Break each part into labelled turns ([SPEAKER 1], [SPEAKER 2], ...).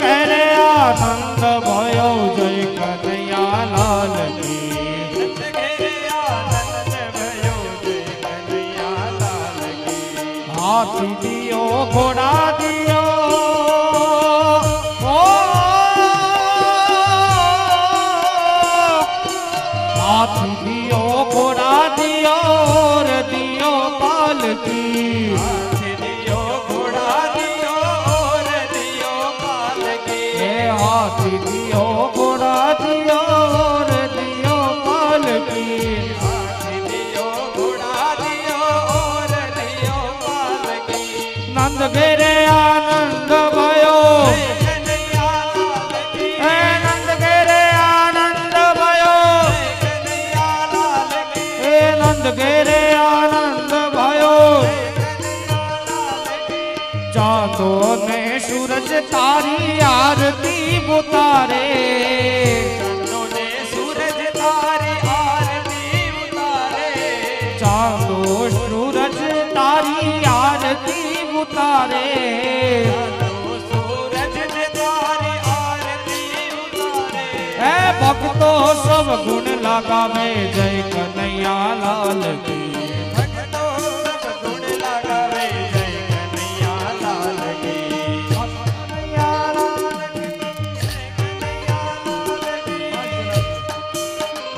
[SPEAKER 1] ઘેરે આનંદ ભયો જય કનૈયા લાલ કી હાથી દિયો ઘોડા દિયો હાથી દિયો ઘોડા દિયો રે દિયો પાલકી
[SPEAKER 2] હાથી દિયો ઘોડા દિયો રે દિયો પાલકી
[SPEAKER 1] હે હાથી દિયો ઘોડા દિયો રે દિયો પાલકી
[SPEAKER 2] હાથી દિયો ઘોડા દિયો રે દિયો પાલકી
[SPEAKER 1] નંદ ઘેરે આનંદ ભયો હે નંદ ઘેરે આનંદ ભયો હે નંદ ઘેરે આનંદ ભયો ચાંદો ને સૂરજ તારી આરતી ઉતારે
[SPEAKER 2] ચાંદોને સૂરજ તારી આરતી ઉતારે
[SPEAKER 1] ચાંદો સૂરજ તારી આરતી ઉતારે
[SPEAKER 2] સૂરજ ને તારી આરતી ઉતારે
[SPEAKER 1] હે ભક્તો સબ ગુણ લગાવે જય કનૈયા લાલ કી
[SPEAKER 2] ભક્તો સબ ગુણ લગાવે જય કનૈયા લાલ કી
[SPEAKER 1] કનૈયા લાલ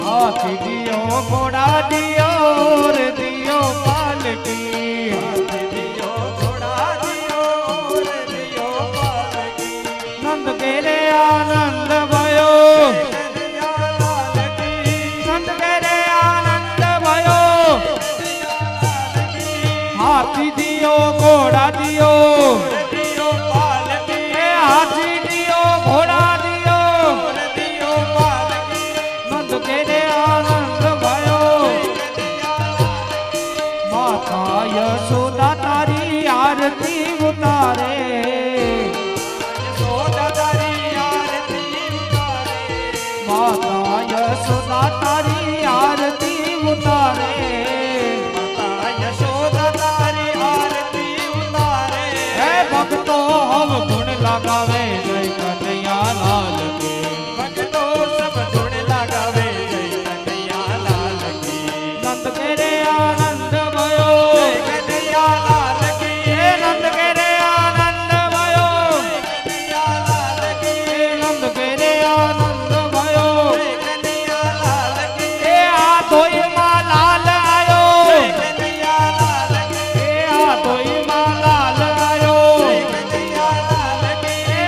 [SPEAKER 1] હાથી દિયો ઘોડા દિયો રે દિયો પાલકી
[SPEAKER 2] હાથી દિયો ઘોડા દિયો રે દિયો પાલકી
[SPEAKER 1] નંદ ઘેરે આનંદ ભયો
[SPEAKER 2] કનૈયા લાલ કી
[SPEAKER 1] નંદ ઘેરે આનંદ ભયો હાથી દિયો ઘોડા દિયો
[SPEAKER 2] દિયો પાલકી
[SPEAKER 1] હે હાથી દિયો ઘોડા દિયો
[SPEAKER 2] દિયો પાલકી
[SPEAKER 1] નંદ ઘેરે આનંદ ભયો માતા યશોદા તારી આરતી ઉતારે
[SPEAKER 2] યશોદા તારી આરતી ઉતારે
[SPEAKER 1] માતા યશોદા તારી આરતી ઉતારે
[SPEAKER 2] માતા યશોદા તારી આરતી ઉતારે
[SPEAKER 1] હે ભક્તો હવ ગુણ લગાવે જય કનૈયા લાલ કે
[SPEAKER 2] ભક્તો સબ ગુણ લગાવે જય કનૈયા લાલ કી
[SPEAKER 1] નંદ ઘેરે આનંદ ભયો
[SPEAKER 2] જય કનૈયા લાલ કી
[SPEAKER 1] હે નંદ ઘેરે આનંદ ભયો
[SPEAKER 2] કનૈયા લાલ કી
[SPEAKER 1] હે નંદ ઘેરે આનંદ ભયો
[SPEAKER 2] જય કનૈયા લાલ કી
[SPEAKER 1] હે આ ધોઈમાં લાલ આયો
[SPEAKER 2] જય કનૈયા લાલ કી
[SPEAKER 1] હે આ ધોઈમાં લાલ આયો
[SPEAKER 2] જય કનૈયા લાલ કી
[SPEAKER 1] હે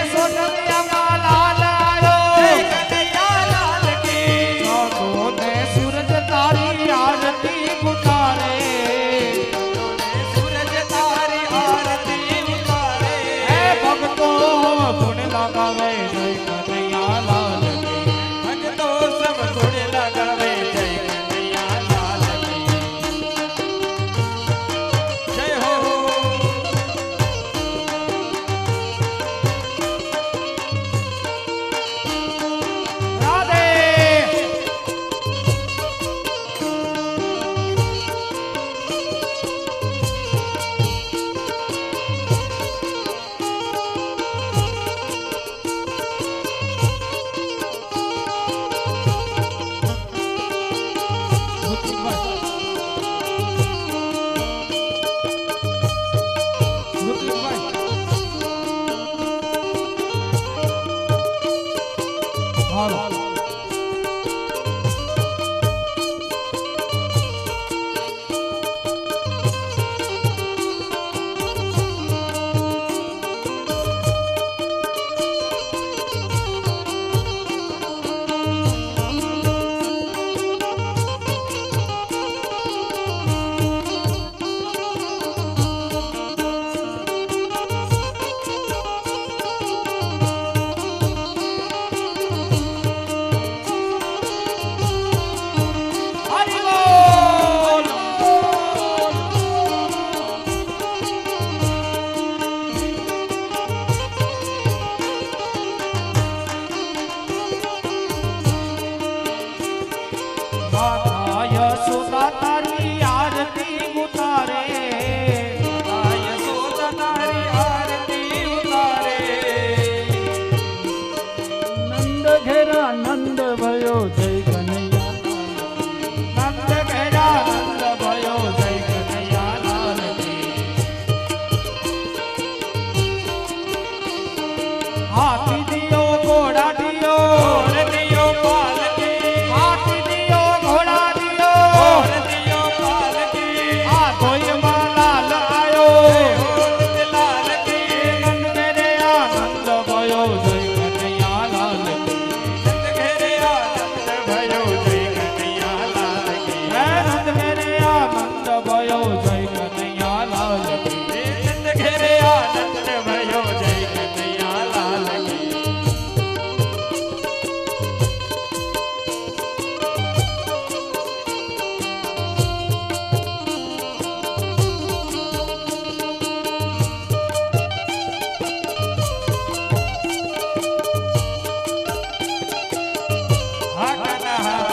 [SPEAKER 1] હાથી દિયો ઘોડા દિયો
[SPEAKER 2] ઘોડ દિયો પાલકી
[SPEAKER 1] હાથી દિયો ઘોડા દિયો
[SPEAKER 2] દિયો પાલકી
[SPEAKER 1] આ ધોઈમાં લાલ આયો
[SPEAKER 2] હોત લાલ કી
[SPEAKER 1] નંદ ઘેરે આનંદ ભયો જય કનૈયા લાલ કી
[SPEAKER 2] નંદ ઘેરે આનંદ ભયો જય કનૈયા લાલ કી
[SPEAKER 1] હે નંદ ઘેરે આનંદ ભયો જય કનૈયા લાલ કી
[SPEAKER 2] નંદ ઘેરે આનંદ ભયો જય કનૈયા લાલ કી હા કાના હા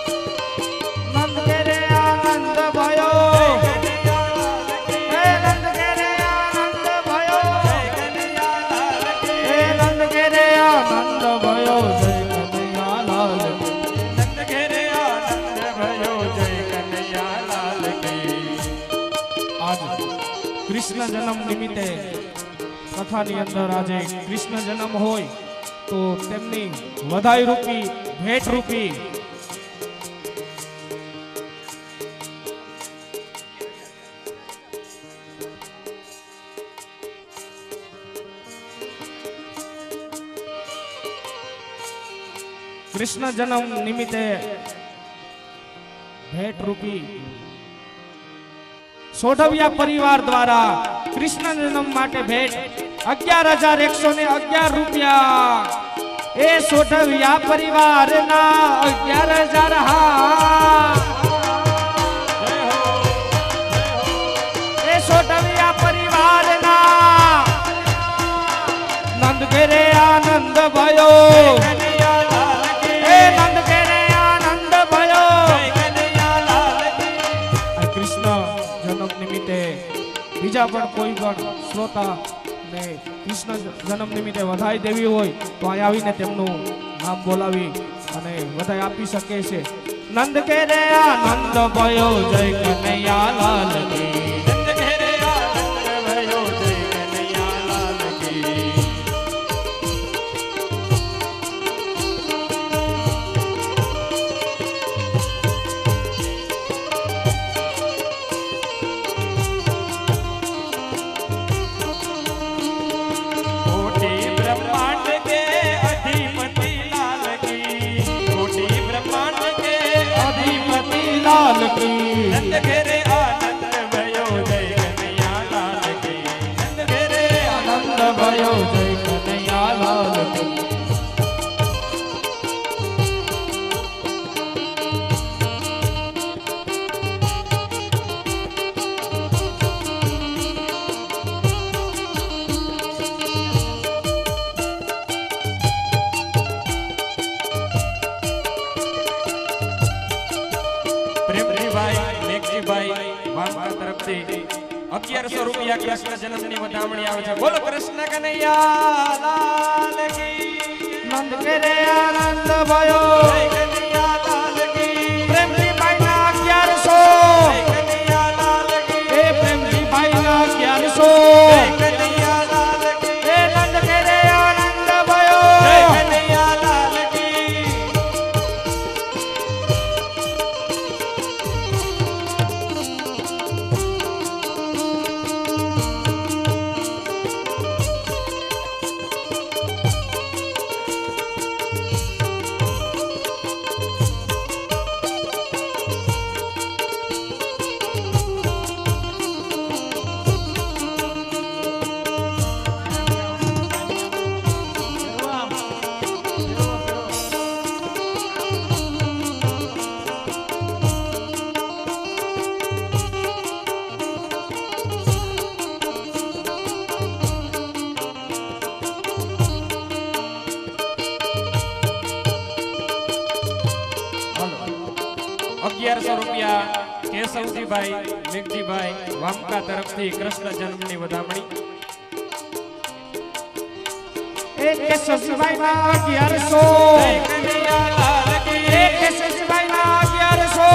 [SPEAKER 1] નંદ ઘેરે આનંદ ભયો હે નંદ ઘેરે આનંદ ભયો હે નંદ ઘેરે આનંદ ભયો જય કનૈયા લાલ કી
[SPEAKER 2] નંદ ઘેરે આનંદ ભયો જય કનૈયા લાલ કી
[SPEAKER 1] આજ કૃષ્ણ જન્મ નિમિત્તે કથાની અંદર આજે કૃષ્ણ જન્મ હોય તો તેમની વધાઈ રૂપી ભેટ રૂપી કૃષ્ણ જન્મ નિમિત્તે ભેટ રૂપી સોઢવિયા પરિવાર દ્વારા કૃષ્ણ જન્મ માટે ભેટ 11,111 રૂપિયા એ સોઢવિયા પરિવારના 11,000 હા એ સોઢવિયા પરિવારના નંદ ઘેરે આનંદ ભયો
[SPEAKER 2] કનૈયા લાલ કી
[SPEAKER 1] એ નંદ ઘેરે આનંદ ભયો
[SPEAKER 2] કનૈયા લાલ કી
[SPEAKER 1] આ કૃષ્ણ જન્મ નિમિત્તે બીજા પણ કોઈ પણ શ્રોતા ને કૃષ્ણ જન્મ નિમિત્તે વધાઈ દેવી હોય તો અહીં આવીને તેમનું નામ બોલાવી અને વધાઈ આપી શકે છે નંદ ઘેરે આનંદ ભયો જય કનૈયા લાલ કી
[SPEAKER 2] નંદ ઘેરે આનંદ ભયો જય કનૈયા લાલ કી कोटि ब्रह्मांड के अधिपति लाल की कोटि ब्रह्मांड के
[SPEAKER 1] અધિપતિ લાલ કી
[SPEAKER 2] नंद घेरे आनंद भयो जय कन्हैया लाल की नंद घेरे
[SPEAKER 1] આનંદ ભયો જય કનૈયા લાલ કી
[SPEAKER 2] प्रेमजी भाई लेखजी भाई વામકા તરફથી 1100 રૂપિયા કૃષ્ણ જન્મની વધામણી આવે છે બોલો કૃષ્ણ કનૈયા લાલ કી
[SPEAKER 1] નંદ ઘેરે આનંદ ભયો
[SPEAKER 2] જય કનૈયા લાલ કી
[SPEAKER 1] પ્રેમજી ભાઈના 1100
[SPEAKER 2] જય કનૈયા લાલ કી
[SPEAKER 1] એ પ્રેમજી ભાઈના 1100
[SPEAKER 2] જય કનૈયા લાલ કી
[SPEAKER 1] એ નંદ ઘેરે આનંદ ભયો
[SPEAKER 2] જય કનૈયા લાલ કી સૌજીભાઈ મેઘજીભાઈ વામકા તરફથી કૃષ્ણ જન્મની વધામણી
[SPEAKER 1] એક સસુભાઈ ના 1100
[SPEAKER 2] જય કનૈયાલાલ કી
[SPEAKER 1] એક સસુભાઈ ના 1100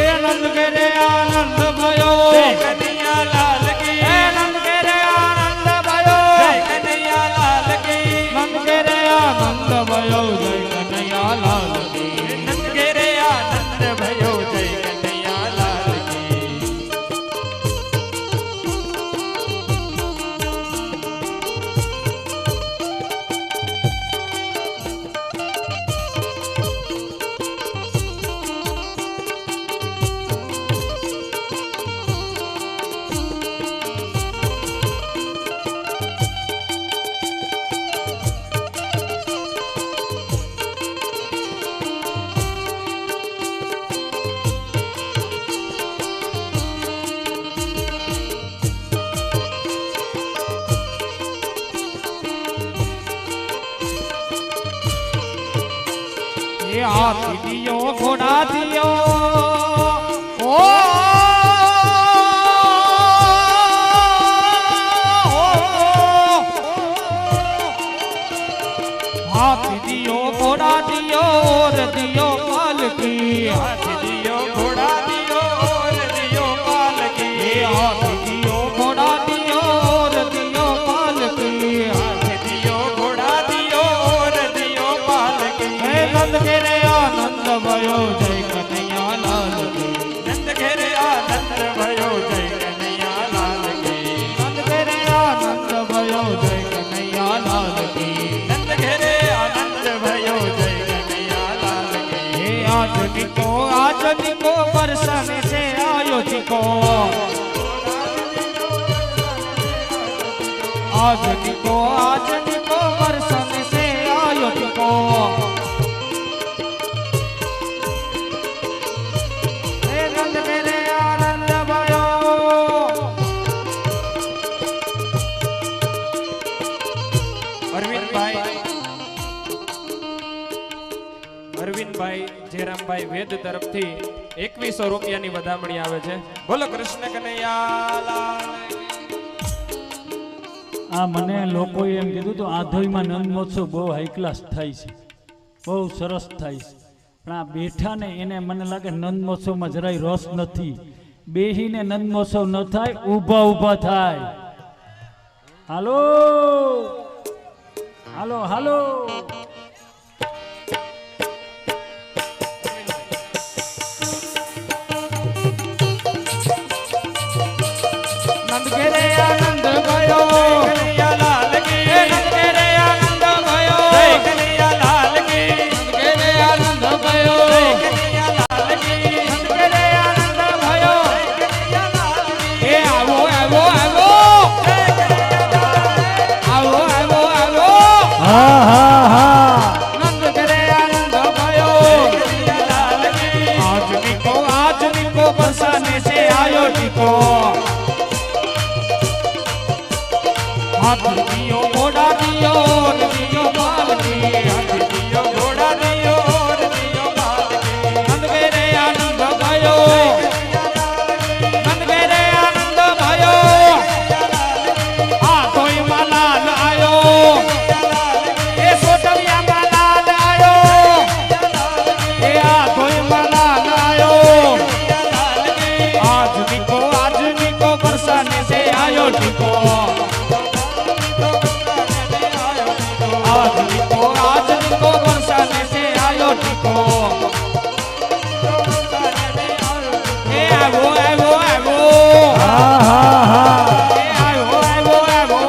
[SPEAKER 1] એ નંદ ઘેરે આનંદ ભયો
[SPEAKER 2] જય કનૈયાલાલ કી
[SPEAKER 1] એ નંદ ઘેરે આનંદ ભયો
[SPEAKER 2] જય કનૈયાલાલ કી
[SPEAKER 1] નંદ ઘેરે આનંદ ભયો જય કનૈયાલાલ કી
[SPEAKER 2] નંદ ઘેરે આનંદ ભયો જય કનૈયાલાલ કી
[SPEAKER 1] એ હાથી દિયો ઘોડા દિયો ઓ હાથી દિયો ઘોડા દિયો રે દિયો પાલકી
[SPEAKER 2] હાથી દિયો ઘોડા દિયો રે દિયો પાલકી
[SPEAKER 1] એ હાથી દિયો ઘોડા દિયો રે દિયો પાલકી
[SPEAKER 2] હાથી દિયો ઘોડા દિયો રે દિયો પાલકી
[SPEAKER 1] હે નંદ ઘેરે આનંદ ભયો જય કનૈયાલાલ કી
[SPEAKER 2] નંદ ઘેરે આનંદ ભયો જય કનૈયાલાલ કી
[SPEAKER 1] નંદ ઘેરે આનંદ ભયો જય કનૈયાલાલ કી
[SPEAKER 2] નંદ ઘેરે આનંદ ભયો જય કનૈયાલાલ કી
[SPEAKER 1] हे आज निको बरसन से आयो जिको आज निको बरसन से आयो जिको हे नंद मेरे आनंद भयो
[SPEAKER 2] અરવિંદભાઈ જયરામભાઈ વેદ તરફથી 2100 રૂપિયાની વધામણી આવે છે. બોલો કૃષ્ણ કનૈયાલાલ
[SPEAKER 3] આ મને લોકોએ એમ કીધું તો આધોઈમાં નંદ મહોત્સવ બહુ હાઈ ક્લાસ થાય છે, બહુ સરસ થાય છે, પણ આ બેઠા ને એને મને લાગે નંદ મહોત્સવમાં જરાય રસ નથી. બેહીને નંદ મહોત્સવ ન થાય, ઊભા ઊભા થાય. હાલો હાલો હાલો
[SPEAKER 1] नंद घेरे आनंद भयो
[SPEAKER 2] કનૈયાલાલ કી
[SPEAKER 1] नंद घेरे आनंद भयो
[SPEAKER 2] જય કનૈયાલાલ કી
[SPEAKER 1] नंद घेरे आनंद भयो
[SPEAKER 2] કનૈયાલાલ કી
[SPEAKER 1] नंद घेरे आनंद भयो
[SPEAKER 2] કનૈયાલાલ કી
[SPEAKER 1] ए आवो आवो आवो आवो आवो आवो
[SPEAKER 3] હા હા હા
[SPEAKER 1] नंद घेरे आनंद भयो
[SPEAKER 2] કનૈયાલાલ કી
[SPEAKER 1] आज निको बरसाने से आयो निको हाथी दियो घोड़ा दियो दियो पालकी हाथी
[SPEAKER 2] દિયો ઘોડા દિયો રે દિયો પાલકી
[SPEAKER 1] नंद घेरे आनंद भयो नंद घेरे आनंद भयो आ कोई मलाल आयो ए सोटविया मलाल आयो ए आ कोई मलाल आयो आज निको बरसाने से आयो निको आज निको बरसाने से आयो निको ए आवो आवो आवो
[SPEAKER 3] હા હા હા
[SPEAKER 1] ए आवो आवो आवो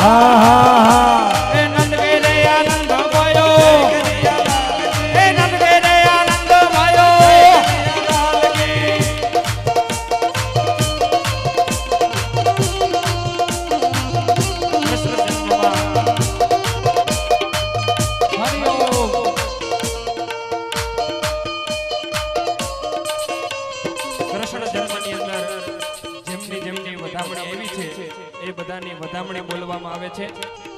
[SPEAKER 3] હા હા હા
[SPEAKER 1] ए नंद घेरे आनंद भयो ए नंद घेरे आनंद भयो
[SPEAKER 2] કૃષ્ણ જન્મમાં
[SPEAKER 1] हरि ओम
[SPEAKER 2] કૃષ્ણ જન્મની અંદર જેમની વધામણી આવી છે એ બધાની વધામણી બોલવામાં આવે છે.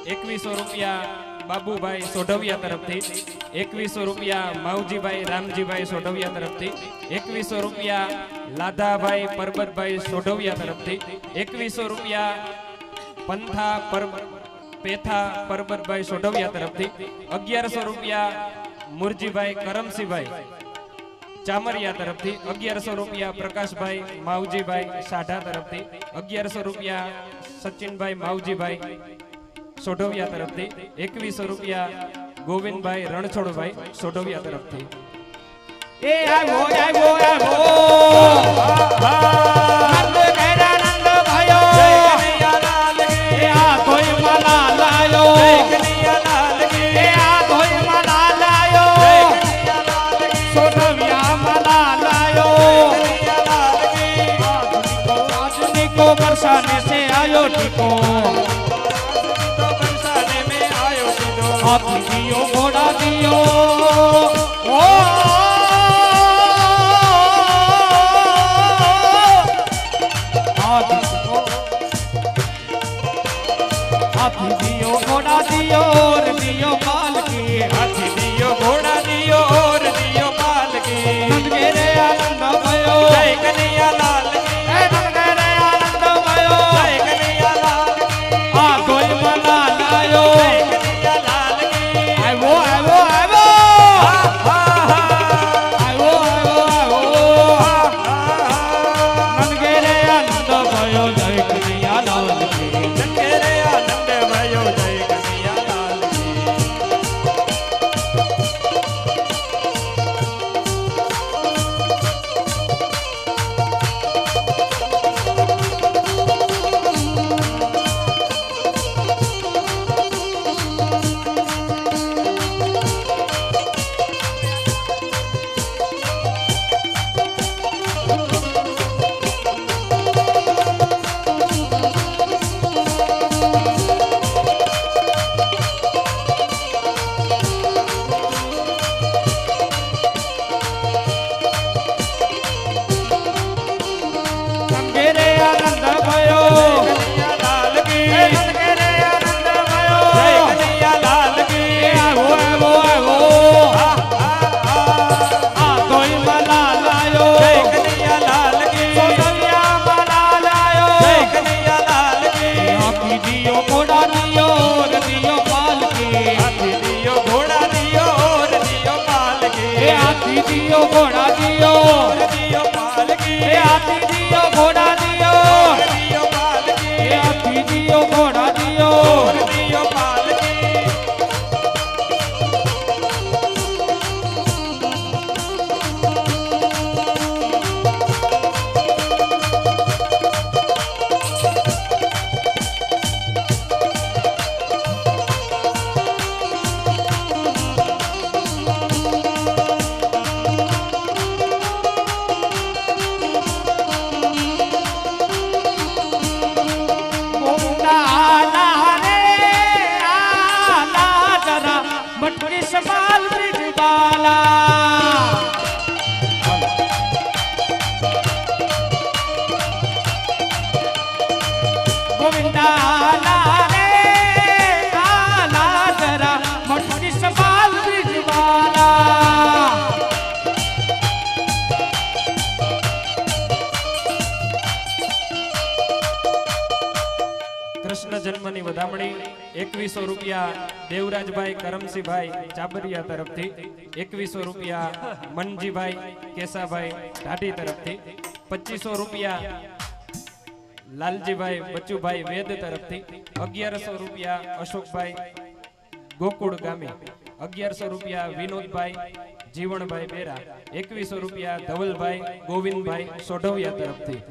[SPEAKER 2] 2100 રૂપિયા બાબુભાઈ સોઢવિયા તરફથી 2100 રૂપિયા માવજીભાઈ રામજીભાઈ સોઢવિયા તરફથી, 2100 રૂપિયા લાધાભાઈ પરબતભાઈ સોઢવિયા તરફથી, 2100 રૂપિયા પેથા પરબતભાઈ સોઢવિયા તરફથી, 1100 રૂપિયા મુરજીભાઈ કરમસિંહભાઈ ચામરિયા તરફથી, 1100 રૂપિયા પ્રકાશભાઈ માવજીભાઈ સાઢા તરફથી, 1100 રૂપિયા સચિનભાઈ માવજીભાઈ સોઢવિયા તરફથી, 2100 રૂપિયા ગોવિંદભાઈ રણછોડભાઈ સોઢવિયા તરફથી.
[SPEAKER 1] એ આવ્યો આવ્યો આવ્યો નંદ ઘેરા નંદ ભાયો એ આ કોઈ માલા લાયો એ આ કોઈ માલા લાયો સોઢવિયા માલા લાયો આજની को बरसाने से आयो टीको हाथी दियो घोड़ा दियो ओ हाथी दियो घोड़ा दियो और दियो पाल की,
[SPEAKER 2] हाथी दियो घोड़ा दियो और दियो पाल की,
[SPEAKER 1] नंद घेरे आनंद भयो
[SPEAKER 2] जय कन्हैया लाल की,
[SPEAKER 1] नंद घेरे आनंद भयो
[SPEAKER 2] जय कन्हैया लाल की,
[SPEAKER 1] आ कोई मना लायो
[SPEAKER 2] जय कन्हैया लाल की,
[SPEAKER 1] आयो आयो आयो
[SPEAKER 2] हा हा हा
[SPEAKER 1] आयो आयो आयो नंद घेरे आनंद भयो जय कन्हैया लाल की,
[SPEAKER 2] जंगेरे आनंद भयो जय कन्हैया लाल की.
[SPEAKER 1] नंद घेरे आनंद भयो
[SPEAKER 2] कन्हैया लाल की,
[SPEAKER 1] नंद घेरे आनंद भयो
[SPEAKER 2] जय कन्हैया लाल की,
[SPEAKER 1] आयो आयो आयो
[SPEAKER 2] हा हा हा
[SPEAKER 1] आ कोई मला लायो
[SPEAKER 2] जय कन्हैया लाल की,
[SPEAKER 1] सोढ़विया मला लायो
[SPEAKER 2] जय कन्हैया लाल की,
[SPEAKER 1] हाथी दियो घोड़ा दियो और दियो पाल की,
[SPEAKER 2] हाथी दियो घोड़ा दियो और दियो पाल की,
[SPEAKER 1] ए हाथी दियो घोड़ा दियो
[SPEAKER 2] और दियो पाल की,
[SPEAKER 1] ए हाथी दियो घोड़ा दियो
[SPEAKER 2] और दियो पाल की,
[SPEAKER 1] ए हाथी दियो घोड़ा दियो
[SPEAKER 2] और दियो पाल की.
[SPEAKER 1] गोविंदा आला रे आला जरा मटकी संभाल ब्रिज बाला गोविंदा आला रे आला जरा मटकी संभाल ब्रिज बाला
[SPEAKER 2] કૃષ્ણ જન્મની વધામણી 2100 રૂપિયા દેવરાજભાઈ કરમસિંહભાઈ ચાબરિયા તરફથી, 2100 રૂપિયા મનજીભાઈ કેસાભાઈ ઢાઢી તરફથી, 2500 રૂપિયા લાલજીભાઈ બચુભાઈ વેદ તરફથી, 1100 રૂપિયા અશોકભાઈ ગોકુળ ગામી, 1100 રૂપિયા વિનોદભાઈ જીવણભાઈ બેરા, 2100 રૂપિયા ધવલભાઈ ગોવિંદભાઈ સોઢવિયા તરફથી.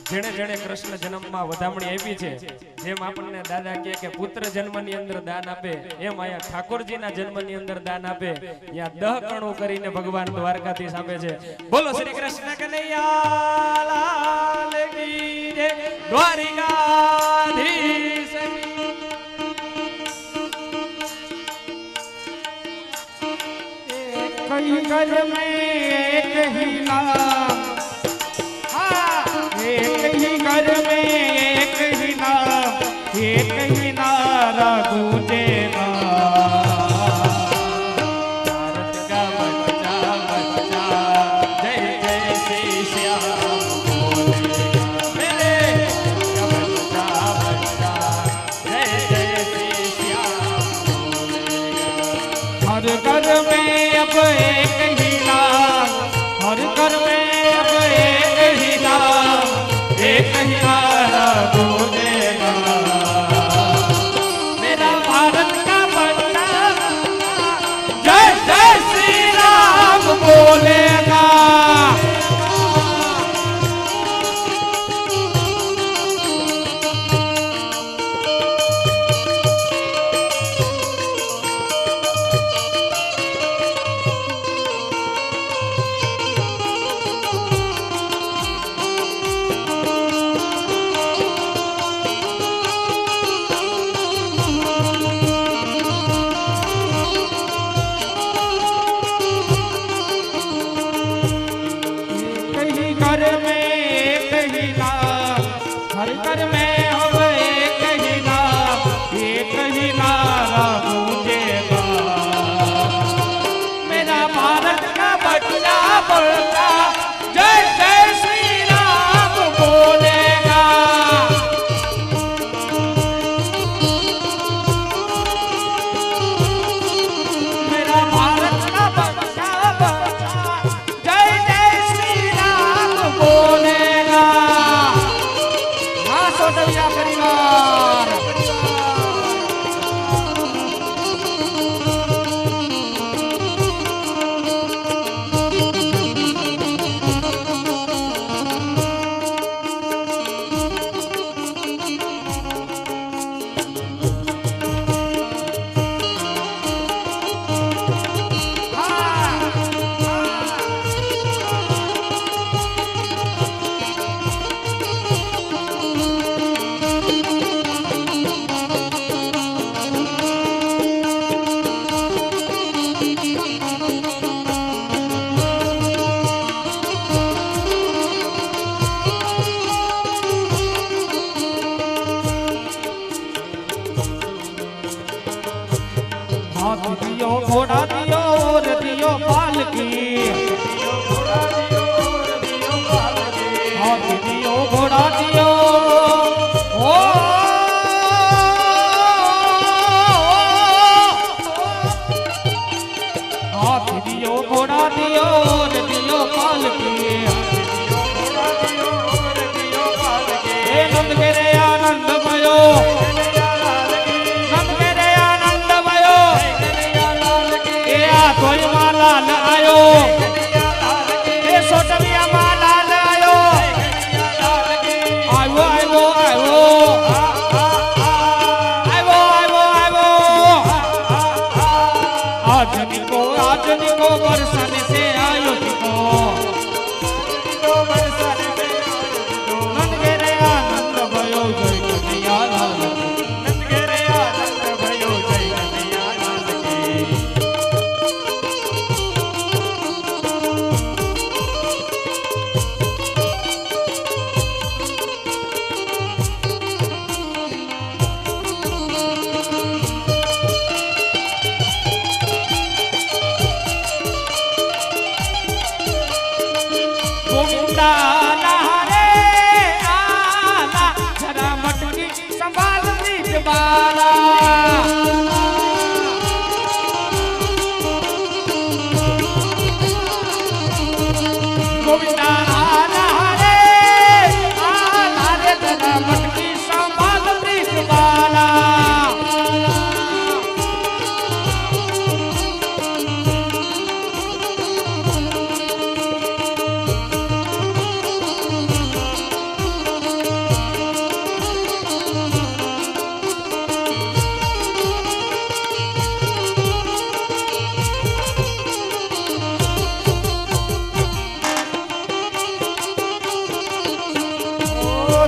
[SPEAKER 2] જેણે જેણે કૃષ્ણ જન્મમાં વધામણી આપી છે, જેમ આપણને દાદા કહે કે પુત્ર જન્મની અંદર દાન આપે, એમ અહીંયા ઠાકોરજીના જન્મની અંદર દાન આપે, ત્યાં 10 કણું કરીને ભગવાન દ્વારકાધીશ આપે છે. બોલો શ્રી કૃષ્ણ કનૈયા લાલ કી જય, દ્વારિકાધીશ
[SPEAKER 1] कई घर में एक ही नाम, हाँ एक ही घर में एक ही नाम, एक ही नाम गूंजेगा।
[SPEAKER 2] भारत का बच्चा बच्चा जय जय श्री श्याम बोलेगा। मेरे का बच्चा बच्चा जय जय श्री श्याम बोलेगा।
[SPEAKER 1] हर घर में अब एक ही नाम, हर घर में अब एक ही नाम, एक ही नारा गूंजेगा। मेरा भारत का बच्चा जय जय श्री राम बोलेगा। कहीं घर में कहीं ना, हर घर में अब एक ही नाम, एक ही नारा गूंजेगा। मेरा भारत का बच्चा बोलता जय जय श्री राम बोलेगा। मेरा भारत का बच्चा बोलता जय जय श्री राम बोलेगा। हाँ सोटविया परिवार हाथ दियो घोड़ा दियो और दियो पालकी, हाथ दियो घोड़ा दियो ओ हाथ दियो घोड़ा दियो और दियो पालकी। हे नंद मेरे आनंद भयो, नंद मेरे आनंद भयो, ए आ कोई माला न आयो, ए सोटविया माला न आयो, आयो आयो आयो आयो आयो आयो। आज निको बरसन से आयो निको, नंद मेरे आनंद भयो जय कन्हैया लाल की। गोविंदा लहरे आला, जरा मटकी संभाल लीज बाला। गोविंदा लहरे आला रे, जरा मटकी संभाल लीज बाला।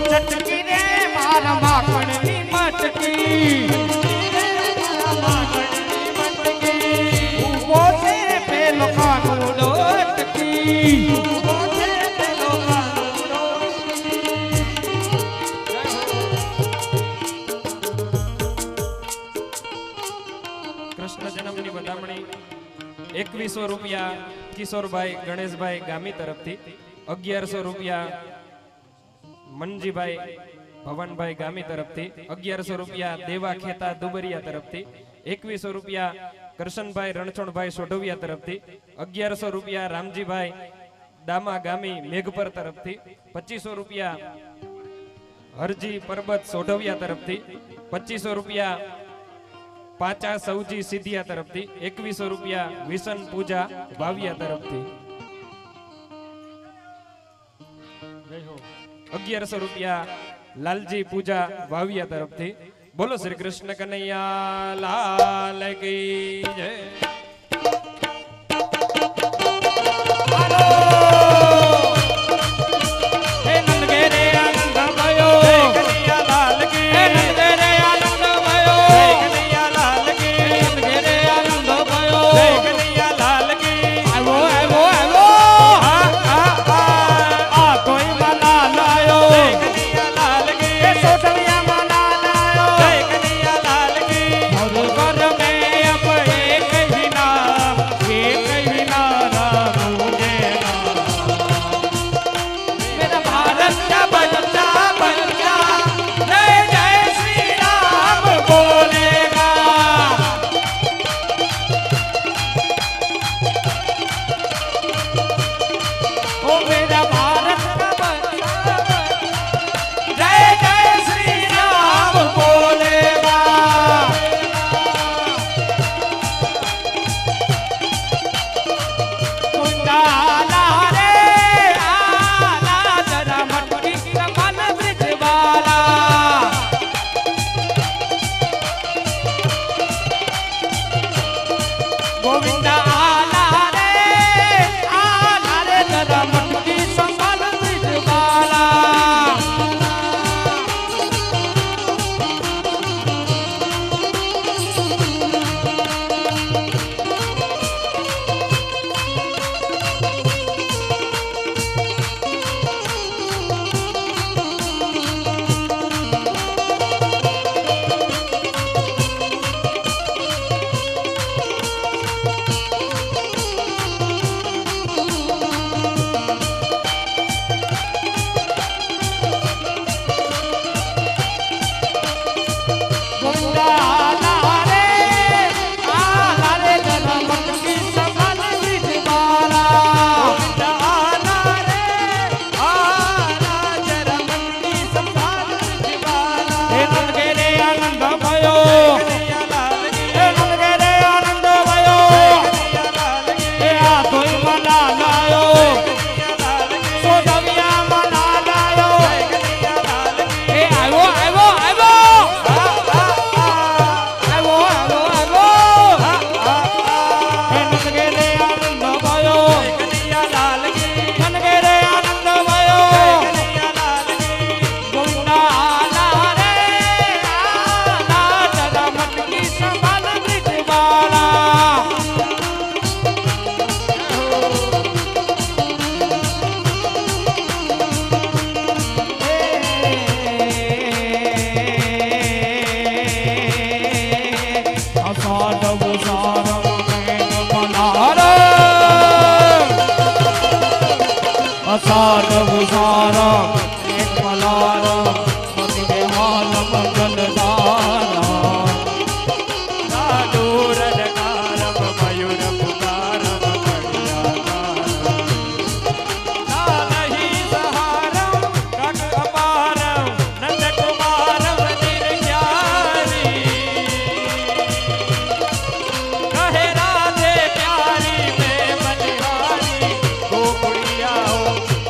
[SPEAKER 1] चटकी रे मारा माखण नी मटकी, ऊबो से पेलो कानू डोटकी।
[SPEAKER 2] રૂપિયા કિશોરભાઈ ગણેશભાઈ ગામી તરફથી, 1100 રૂપિયા મનજીભાઈ ભવનભાઈ ગામી તરફથી, 1100 રૂપિયા દેવા ખેતા દુબરિયા તરફથી, 2100 રૂપિયા કરશનભાઈ રણછોડભાઈ સોઢવિયા તરફથી, 1100 રૂપિયા રામજીભાઈ દામા ગામી મેઘપર તરફથી, 2500 રૂપિયા હરજી પરબત સોઢવિયા તરફથી, 2500 રૂપિયા પાચા સૌજી સિધિયા તરફથી, 2100 રૂપિયા વિશન પૂજા ભાવિયા તરફથી, 1100 રૂપિયા લાલજી પૂજા વાવિયા તરફથી. બોલો શ્રી કૃષ્ણ કનૈયા લાલ કી જય.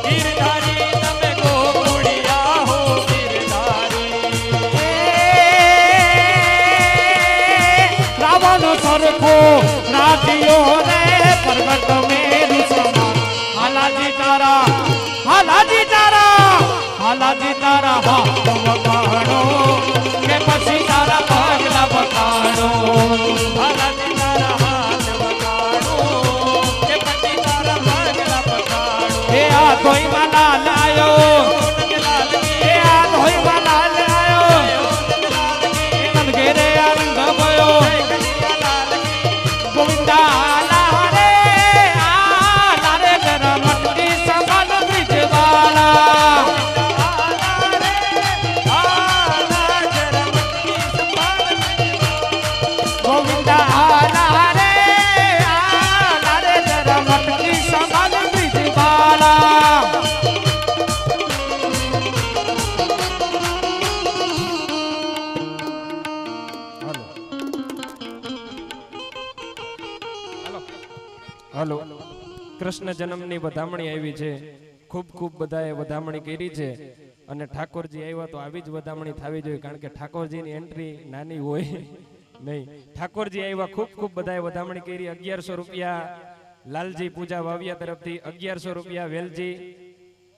[SPEAKER 2] गिरधारी કૃષ્ણ જન્મની વધામણી આવી છે. ખૂબ ખૂબ બધાએ વધામણી કરી છે અને ઠાકોરજી આવ્યા તો આવી જ વધામણી થવી જોઈએ, કારણ કે ઠાકોરજીની એન્ટ્રી નાની હોય નહીં. ઠાકોરજી આવ્યા, ખૂબ ખૂબ બધાએ વધામણી કરી. 1100 રૂપિયા લાલજી પૂજા વાવિયા તરફથી, 1100 રૂપિયા વેલજી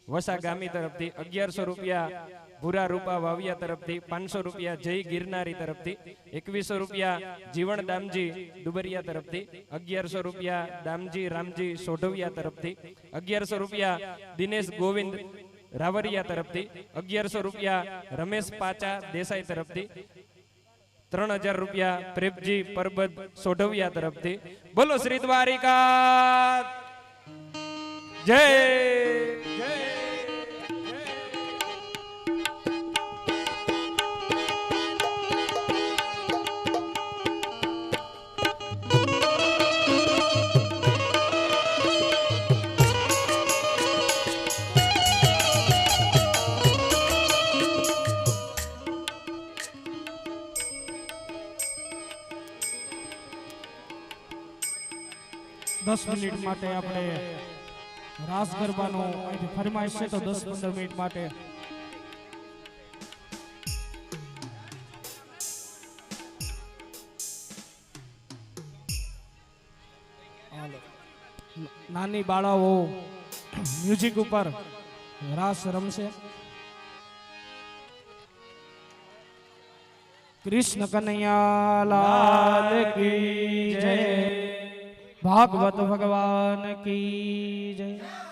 [SPEAKER 2] વસા ગામી તરફથી, 1100 રૂપિયા ભૂરા રૂપા વાવિયા તરફથી, 500 રૂપિયા જય ગિરનારી તરફથી, 2100 રૂપિયા જીવણ દામજી દુબરિયા તરફથી, 1100 રૂપિયા દામજી રામજી સોઢવિયા તરફથી, 1100 રૂપિયા દિનેશ ગોવિંદ રાવરિયા તરફથી, 1100 રૂપિયા રમેશ પાચા દેસાઈ તરફથી, 3000 રૂપિયા પ્રેમજી પરબત સોઢવિયા તરફથી. બોલો શ્રી દ્વારિકા જય જય.
[SPEAKER 1] 10 મિનિટ માટે આપણે રાસ ગરબાનો અહીંથી ફરમાઈશ છે, તો 10-15 મિનિટ માટે નાની બાળાઓ મ્યુઝિક ઉપર રાસ રમશે. કૃષ્ણ કનૈયા લાલ કી જય, ભાગવત ભગવાન की जय।